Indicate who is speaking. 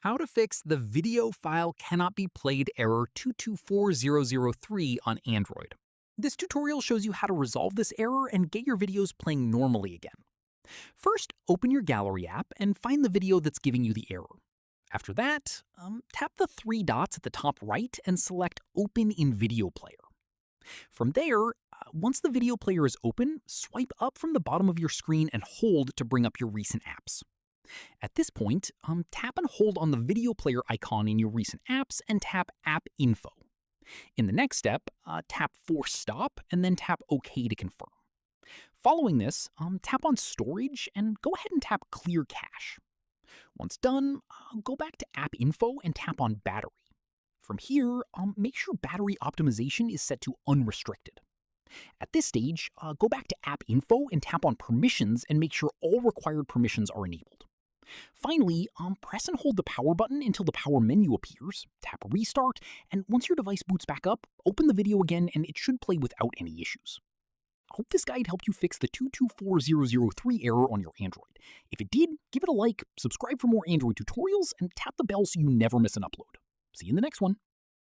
Speaker 1: How to fix the video file cannot be played error 224003 on Android. This tutorial shows you how to resolve this error and get your videos playing normally again. First, open your gallery app and find the video that's giving you the error. After that, tap the three dots at the top right and select Open in Video Player. From there, once the video player is open, swipe up from the bottom of your screen and hold to bring up your recent apps. At this point, tap and hold on the video player icon in your recent apps and tap App Info. In the next step, tap Force Stop and then tap OK to confirm. Following this, tap on Storage and go ahead and tap Clear Cache. Once done, go back to App Info and tap on Battery. From here, make sure battery optimization is set to unrestricted. At this stage, go back to App Info and tap on Permissions and make sure all required permissions are enabled. Finally, press and hold the power button until the power menu appears, tap Restart, and once your device boots back up, open the video again and it should play without any issues. I hope this guide helped you fix the 224003 error on your Android. If it did, give it a like, subscribe for more Android tutorials, and tap the bell so you never miss an upload. See you in the next one.